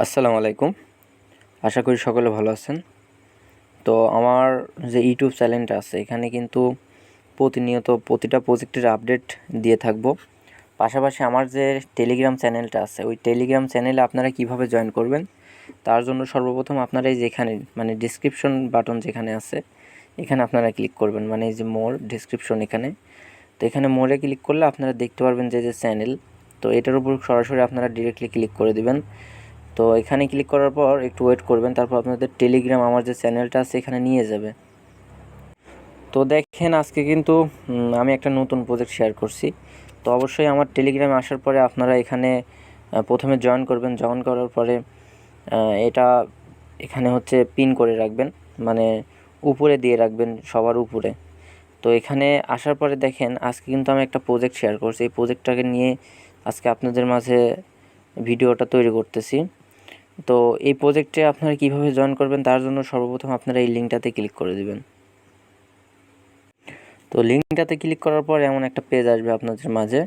আসসালামু আলাইকুম। আশা করি সকলে ভালো আছেন। তো আমার যে ইউটিউব চ্যানেলটা আছে এখানে কিন্তু প্রতিনিয়ত প্রতিটা প্রজেক্টের আপডেট দিয়ে থাকবো। পাশাপাশি আমার যে টেলিগ্রাম চ্যানেলটা আছে ওই টেলিগ্রাম চ্যানেলে আপনারা কিভাবে জয়েন করবেন তার জন্য সর্বপ্রথম আপনারা এই যেখানে ডেসক্রিপশন বাটন যেখানে আছে এখানে আপনারা ক্লিক করবেন, মানে এই যে মোর ডেসক্রিপশন এখানে। তো এখানে মোরে ক্লিক করলে আপনারা দেখতে পারবেন যে চ্যানেল, তো এটার উপর সরাসরি আপনারা ডিরেক্টলি ক্লিক করে দিবেন। তো এখানে ক্লিক করার পর একটু ওয়েট করবেন, তারপর আপনাদের টেলিগ্রাম আমার যে চ্যানেলটা আছে এখানে নিয়ে যাবে। তো দেখেন আজকে কিন্তু আমি একটা নতুন প্রজেক্ট শেয়ার করছি। তো অবশ্যই আমার টেলিগ্রামে আসার পরে আপনারা এখানে প্রথমে জয়েন করবেন। জয়েন করার পরে এটা এখানে হচ্ছে পিন করে রাখবেন, মানে উপরে দিয়ে রাখবেন সবার উপরে। তো এখানে আসার পরে দেখেন আজকে কিন্তু আমি একটা প্রজেক্ট শেয়ার করছি। এই প্রজেক্টটাকে নিয়ে আজকে আপনাদের মাঝে ভিডিওটা তৈরি করতেছি। তো এই প্রজেক্টে আপনারা কিভাবে জয়েন করবেন তার জন্য সর্বপ্রথম আপনারা এই লিঙ্কটাতে ক্লিক করে দিবেন। তো লিঙ্কটাতে ক্লিক করার পর এমন একটা পেজ আসবে আপনাদের মাঝে।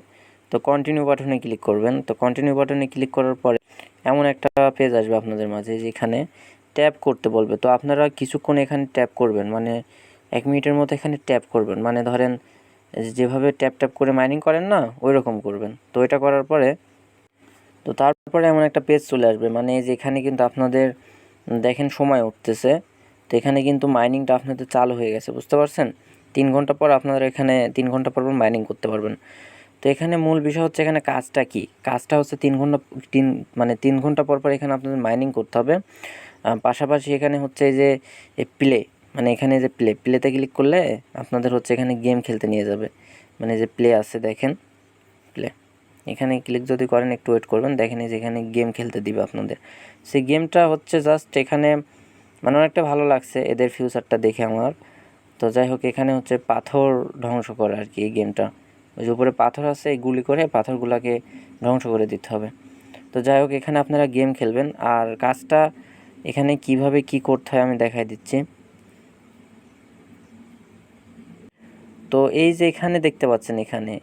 তো কন্টিনিউ বাটনে ক্লিক করবেন। তো কন্টিনিউ বাটনে ক্লিক করার পরে এমন একটা পেজ আসবে আপনাদের মাঝে, যেখানে ট্যাপ করতে বলবে। তো আপনারা কিছুক্ষণ এখানে ট্যাপ করবেন, মানে 1 মিনিটের মতো এখানে ট্যাপ করবেন, মানে ধরেন যেভাবে ট্যাপ ট্যাপ করে মাইনিং করেন না ওই রকম করবেন। তো এটা করার পরে তারপরে এমন একটা পেজ চলে আসবে, মানে এই যে এখানে কিন্তু আপনাদের দেখেন সময় উঠতেছে। তো এখানে কিন্তু মাইনিংটা আপনাদের চালু হয়ে গেছে, বুঝতে পারছেন। 3 ঘন্টা পর আপনারা এখানে 3 ঘন্টা পর মাইনিং করতে পারবেন। তো এখানে মূল বিষয় হচ্ছে এখানে কাজটা কি, কাজটা হচ্ছে 3 ঘন্টা পর পর এখানে আপনাদের মাইনিং করতে হবে। পাশাপাশি এখানে হচ্ছে এই যে প্লে, মানে এখানে যে প্লেতে ক্লিক করলে আপনাদের হচ্ছে এখানে গেম খেলতে নিয়ে যাবে, মানে যে প্লে আছে দেখেন প্লে, এখানে ক্লিক যদি করেন একটু ওয়েট করবেন, দেখেন এই যেখানে গেম খেলতে দিবে আপনাদের। সেই গেমটা হচ্ছে জাস্ট এখানে মানে অনেকটা ভালো লাগছে এদের ফিউচারটা দেখে আমার। তো যাই হোক এখানে হচ্ছে পাথর ধ্বংস করে আর কি এই গেমটা। ওই যে উপরে পাথর আছে, এই গুলি করে পাথরগুলোকে ধ্বংস করে দিতে হবে। তো যাই হোক এখানে আপনারা গেম খেলবেন, আর কাজটা এখানে কিভাবে কি করতে হয় আমি দেখাই দিচ্ছি। তো এই যে এখানে দেখতে পাচ্ছেন এখানে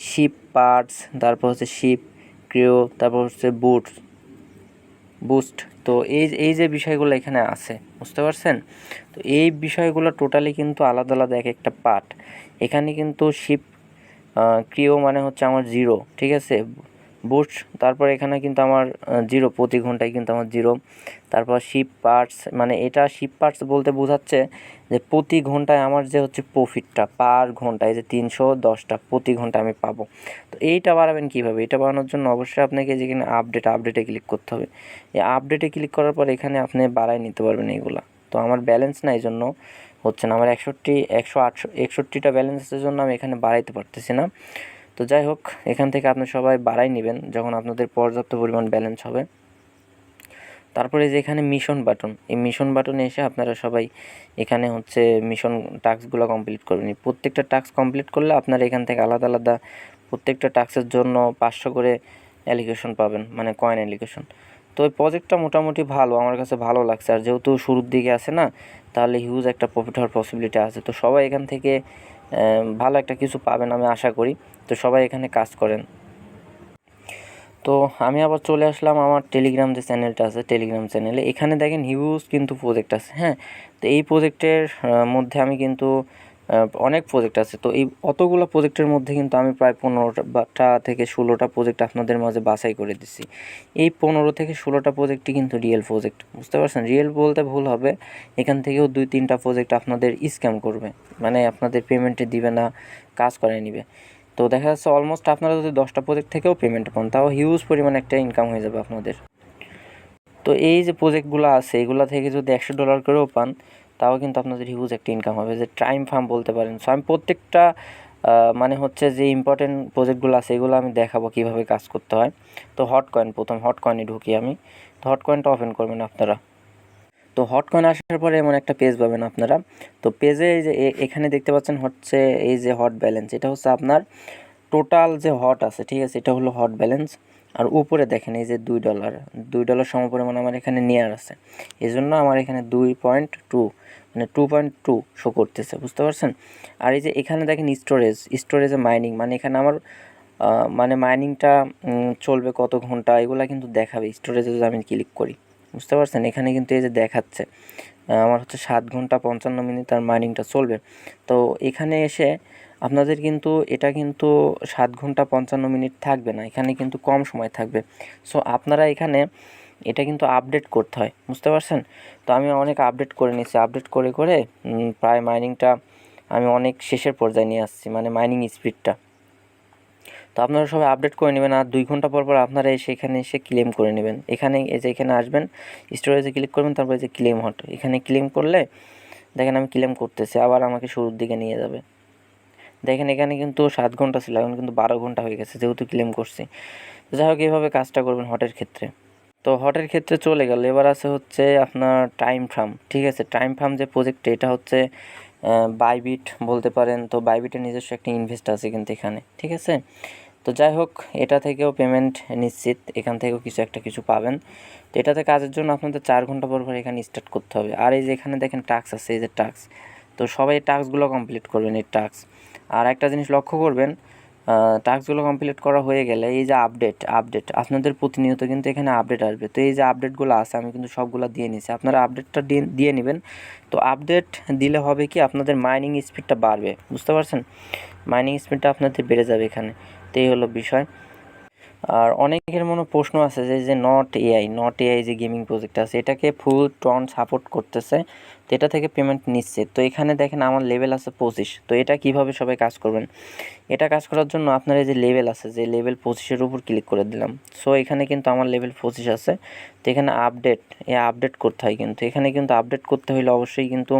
শিপ পার্টস, তারপর হচ্ছে শিপ ক্রিও, তারপর হচ্ছে বুস্ট। তো এই যে বিষয়গুলো এখানে আছে, বুঝতে পারছেন। তো এই বিষয়গুলো টোটালি কিন্তু আলাদা আলাদা এক একটা পার্ট। এখানে কিন্তু শিপ ক্রিও মানে হচ্ছে আমার 0, ঠিক আছে। বুস্ট, তারপর এখানে কিন্তু আমার 0 প্রতি ঘন্টায় কিন্তু আমার 0। তারপর শিপ পার্টস, মানে এটা শিপ পার্টস বলতে বোঝাচ্ছে যে প্রতি ঘন্টায় আমার যে হচ্ছে প্রফিটটা পার ঘন্টায় যে 310টা প্রতি ঘন্টা আমি পাবো। তো এইটা বাড়াবেন কীভাবে, এটা বাড়ানোর জন্য অবশ্যই আপনাকে যেখানে আপডেটে ক্লিক করতে হবে। এই আপডেটে ক্লিক করার পর এখানে আপনি বাড়াই নিতে পারবেন এইগুলা। তো আমার ব্যালেন্স না, এই জন্য হচ্ছে না। আমার 61টা ব্যালেন্সের জন্য আমি এখানে বাড়াইতে পারতেছি না। তো যাই হোক এখান থেকে আপনি সবাই বাড়াই নেবেন যখন আপনাদের পর্যাপ্ত পরিমাণ ব্যালেন্স হবে। তারপরে যে এখানে মিশন বাটন, এই মিশন বাটনে এসে আপনারা সবাই এখানে হচ্ছে মিশন টাস্কগুলো কমপ্লিট করবেন। প্রত্যেকটা টাস্ক কমপ্লিট করলে আপনারা এখান থেকে আলাদা আলাদা প্রত্যেকটা টাস্কের জন্য 500 করে অ্যালিগেশন পাবেন, মানে কয়েন অ্যালিগেশন। তো এই প্রজেক্টটা মোটামুটি ভালো, আমার কাছে ভালো লাগছে। আর যেহেতু শুরুর দিকে আছে না, তাহলে হিউজ একটা প্রফিট হওয়ার পসিবিলিটি আছে। তো সবাই এখান থেকে ভালো একটা কিছু পাবেন আমি আশা করি। তো সবাই এখানে কাজ করেন। তো আমি আবার চলে আসলাম আমার টেলিগ্রাম যে চ্যানেলটা আছে টেলিগ্রাম চ্যানেলে। এখানে দেখেন হিউজ কিন্তু প্রজেক্ট আছে, হ্যাঁ। তো এই প্রজেক্টের মধ্যে আমি কিন্তু অনেক প্রজেক্ট আছে। তো এই অতগুলো প্রজেক্টের মধ্যে কিন্তু আমি প্রায় 15টা থেকে 16টা প্রজেক্ট আপনাদের মাঝে বাছাই করে দিচ্ছি। এই 15 থেকে 16টা প্রজেক্টই কিন্তু রিয়েল প্রজেক্ট, বুঝতে পারছেন। রিয়েল বলতে ভুল হবে, এখান থেকেও 2-3টা প্রজেক্ট আপনাদের স্ক্যাম করবে, মানে আপনাদের পেমেন্টে দিবে না, কাজ করে নিবে। তো দেখা যাচ্ছে অলমোস্ট আপনারা যদি 10টা প্রজেক্ট থেকেও পেমেন্ট পান তাও হিউজ পরিমাণে একটা ইনকাম হয়ে যাবে আপনাদের। তো এই যে প্রজেক্টগুলো আছে এগুলো থেকে যদি $100 করেও পান তাও কিন্তু আপনাদের হিউজ একটা ইনকাম হবে, যে টাইম ফার্ম বলতে পারেন। সো আমি প্রত্যেকটা মানে হচ্ছে যে ইম্পর্টেন্ট প্রজেক্টগুলো আছে এগুলো আমি দেখাবো কীভাবে কাজ করতে হয়। তো প্রথম হট কয়েনে ঢুকি আমি। তো হট কয়েনটা ওপেন করবেন আপনারা। তো হট কয়েন আসার পরে এমন একটা পেজ পাবেন আপনারা। তো পেজে এই যে এখানে দেখতে পাচ্ছেন হচ্ছে এই যে হট ব্যালেন্স, এটা হচ্ছে আপনার টোটাল যে হট আছে, ঠিক আছে, এটা হলো হট ব্যালেন্স। আর উপরে দেখেন এই যে $2 সমপরিমাণ আমার এখানে নেয়ার আছে, এই জন্য আমার এখানে 2.2 মানে 2.2 শো করতেছে, বুঝতে পারছেন। আর এই যে এখানে দেখেন স্টোরেজে মাইনিং, মানে এখানে আমার মানে মাইনিংটা চলবে কত ঘন্টা এগুলো কিন্তু দেখাবে স্টোরেজে যদি আমি ক্লিক করি। বুঝতে পারছেন? এখানে কিন্তু এই যে দেখাচ্ছে আমার হচ্ছে 7 ঘন্টা 55 মিনিট তার মাইনিংটা চলবে। তো এখানে এসে আপনাদের কিন্তু এটা কিন্তু 7 ঘন্টা 55 মিনিট থাকবে না, এখানে কিন্তু কম সময় থাকবে। সো আপনারা এখানে এটা কিন্তু আপডেট করতে হয়। বুঝতে পারছেন? তো আমি অনেক আপডেট করে নিয়েছি, আপডেট করে করে প্রায় মাইনিংটা আমি অনেক শেষের পর্যায়ে নিয়ে আসছি, মানে মাইনিং স্পিডটা। তো আপনারা সবাই আপডেট করে নেবেন, আর 2 ঘন্টা পর পর আপনারা এখানে এসে ক্লেম করে নেবেন। এখানে এই যে এখানে আসবেন, স্টোরেজে ক্লিক করবেন, তারপর এই যে ক্লেম হট, এখানে ক্লেম করলে দেখেন আমি ক্লেম করতেছি, আবার আমাকে শুরুর দিকে নিয়ে যাবে। দেখেন এখানে কিন্তু 7 ঘন্টা ছিল, এখন কিন্তু 12 ঘন্টা হয়ে গেছে যেহেতু ক্লেম করছি। তো যাই হোক, এইভাবে কাজটা করবেন হটের ক্ষেত্রে। তো হটের ক্ষেত্রে চলে গেল, এবার আছে হচ্ছে আপনার টাইম ফার্ম। ঠিক আছে, টাইম ফার্ম যে প্রজেক্ট, এটা হচ্ছে বাইবিট বলতে পারেন। তো বাইবিটের নিজস্ব একটা ইনভেস্ট আছে কিন্তু এখানে। ঠিক আছে, তো যাই হোক, এটা থেকেও পেমেন্ট নিশ্চিত, এখান থেকেও কিছু পাবেন। তো এটাতে কাজের জন্য আপনাদের 4 ঘন্টা পর পর এখানে স্টার্ট করতে হবে। আর এই যে এখানে দেখেন টাস্ক আছে, এই যে টাস্ক, তো সবাই এই টাস্কগুলো কমপ্লিট করবেন, এই টাস্ক। আর একটা জিনিস লক্ষ্য করবেন, টাস্কগুলো কমপ্লিট করা হয়ে গেলে এই যে আপডেট আপনাদের প্রতিনিয়ত কিন্তু এখানে আপডেট আসবে। তো এই যে আপডেটগুলো আছে আমি কিন্তু সবগুলো দিয়ে নিয়েছি, আপনারা আপডেটটা দিয়ে নেবেন। তো আপডেট দিলে হবে কি, আপনাদের মাইনিং স্পিডটা বাড়বে। বুঝতে পারছেন? মাইনিং স্পিডটা আপনাদের বেড়ে যাবে এখানে। তো এই হলো বিষয়। আর অনেকের মনে প্রশ্ন আছে যে নট এআই যে গেমিং প্রজেক্ট আছে, এটাকে ফুল টন সাপোর্ট করতেছে, তো এটা থেকে পেমেন্ট নিচ্ছে। তো এখানে দেখেন আমার লেভেল আছে 25। তো এটা কিভাবে সবাই কাজ করবেন, এটা কাজ করার জন্য আপনার এই যে লেভেল আছে, যে লেভেল 25-এর উপর ক্লিক করে দিলাম। সো এখানে কিন্তু আমার লেভেল 25 আছে। তো এখানে আপডেট করতে হয়, কিন্তু এখানে কিন্তু আপডেট করতে হলে অবশ্যই কিন্তু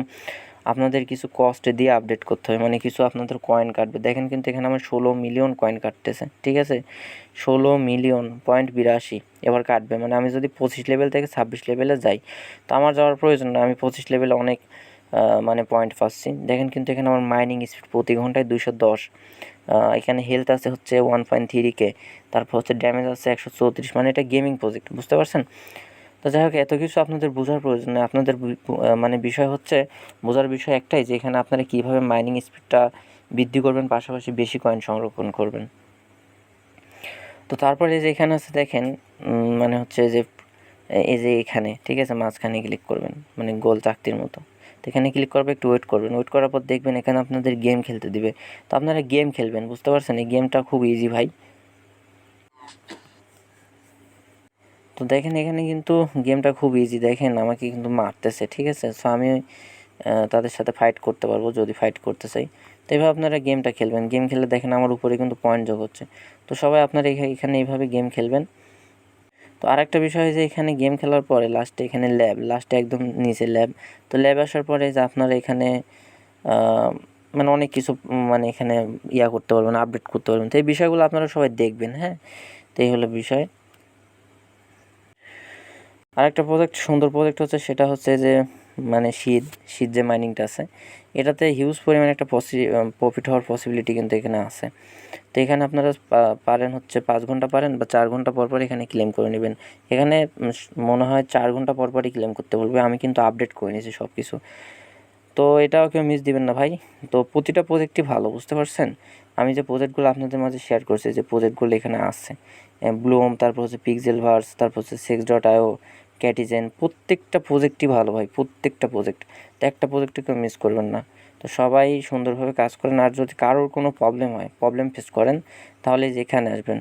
আপনাদের কিছু কস্ট দিয়ে আপডেট করতে হবে, মানে কিছু আপনাদের কয়েন কাটবে। দেখেন কিন্তু এখানে আমার 16 মিলিয়ন কয়েন কাটতেছে। ঠিক আছে, 16 মিলিয়ন.82 এবার কাটবে। মানে আমি যদি 25 লেভেল থেকে 26 লেভেলে যাই, তো আমার যাওয়ার প্রয়োজন না, আমি 25 লেভেলে অনেক মানে পয়েন্ট পাচ্ছি। দেখেন কিন্তু এখানে আমার মাইনিং স্পিড প্রতি ঘন্টায় 210। এখানে হেলথ আছে হচ্ছে 1.3K, তারপর হচ্ছে ড্যামেজ আছে 134। মানে এটা গেমিং প্রজেক্ট। বুঝতে পারছেন? তো যাই হোক, এত কিছু আপনাদের বোঝার প্রয়োজন নেই। আপনাদের মানে বিষয় হচ্ছে, বোঝার বিষয় একটাই, যে এখানে আপনারা কীভাবে মাইনিং স্পিডটা বৃদ্ধি করবেন, পাশাপাশি বেশি কয়েন সংরক্ষণ করবেন। তো তারপরে এই যে এখানে আছে দেখেন, মানে হচ্ছে যে এই যে এখানে, ঠিক আছে, মাঝখানে ক্লিক করবেন, মানে গোল চাকতির মতো। তো এখানে ক্লিক করবে, একটু ওয়েট করবেন, ওয়েট করার পর দেখবেন এখানে আপনাদের গেম খেলতে দিবে। তো আপনারা গেম খেলবেন। বুঝতে পারছেন? এই গেমটা খুব ইজি ভাই। তো দেখেন এখানে কিন্তু গেমটা খুব ইজি, দেখেন আমাকে কিন্তু মারতেছে। ঠিক আছে, সো আমি তাদের সাথে ফাইট করতে পারবো যদি ফাইট করতে চাই। তো এইভাবে আপনারা গেমটা খেলবেন। গেম খেলে দেখেন আমার উপরে কিন্তু পয়েন্ট যোগ হচ্ছে। তো সবাই আপনারা এখানে এইভাবে গেম খেলবেন। তো আরেকটা বিষয় যে এখানে গেম খেলার পরে লাস্টে এখানে লাস্টে একদম নিচে ল্যাব। তো ল্যাব আসার পরে যে আপনারা এখানে মানে অনেক কিছু মানে এখানে করতে পারবেন, আপডেট করতে পারবেন। তো এই বিষয়গুলো আপনারা সবাই দেখবেন। হ্যাঁ, তো এই হলো বিষয়। আরেকটা সুন্দর প্রজেক্ট হচ্ছে, সেটা হচ্ছে যে মানে শীত যে মাইনিংটা আছে, এটাতে হিউজ পরিমাণে একটা প্রফিট হওয়ার পসিবিলিটি কিন্তু এখানে আছে। তো এখানে আপনারা পারেন হচ্ছে 5 ঘন্টা পারেন বা 4 ঘন্টা পর পর এখানে ক্লেম করে নেবেন। এখানে মনে হয় 4 ঘন্টা পর পরই ক্লেম করতে বলবে। আমি কিন্তু আপডেট করে নিয়েছি সব কিছু। তো এটাও কেউ মিস দিবেন না ভাই। তো প্রতিটা প্রজেক্টই ভালো। বুঝতে পারছেন? আমি যে প্রজেক্টগুলো আপনাদের মাঝে শেয়ার করছি, যে প্রজেক্টগুলো এখানে আছে, ব্লুম, তারপর হচ্ছে পিক্সেলভার্স, তারপর হচ্ছে সেক্স.io, ক্যাটিজেন, প্রত্যেকটা প্রজেক্টই ভালো ভাই, প্রত্যেকটা প্রজেক্ট। তো একটা প্রজেক্টে কেউ মিস করবেন না। তো সবাই সুন্দরভাবে কাজ করেন। আর যদি কারোর কোনো প্রবলেম ফেস করেন, তাহলে যে এখানে আসবেন।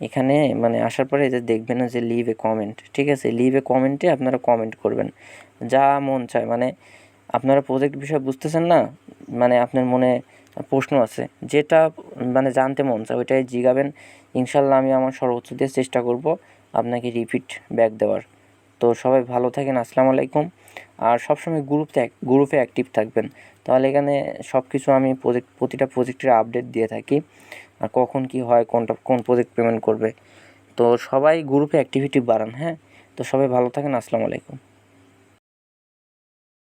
এখানে মানে আসার পরে যে দেখবেন যে লিভ এ কমেন্ট। ঠিক আছে, লিভ এ কমেন্টে আপনারা কমেন্ট করবেন যা মন চায়। মানে আপনারা প্রজেক্ট বিষয় বুঝতেছেন না, মানে আপনার মনে প্রশ্ন আছে, যেটা মানে জানতে মন চায় ওইটাই জিগাবেন। ইনশাল্লাহ আমি আমার সর্বোচ্চ দিয়ে চেষ্টা করব আপনাকে রিপিট ব্যাক দেওয়ার। তো সবাই ভালো থাকেন। আসসালামু আলাইকুম। আর সবসময় গ্রুপে অ্যাক্টিভ থাকবেন, তাহলে এখানে সব কিছু আমি প্রতিটা প্রজেক্টের আপডেট দিয়ে থাকি, আর কখন কি হয়, কোন প্রজেক্ট পেমেন্ট করবে। তো সবাই গ্রুপে অ্যাক্টিভিটি বাড়ান। হ্যাঁ, তো সবাই ভালো থাকেন। আসসালামু আলাইকুম।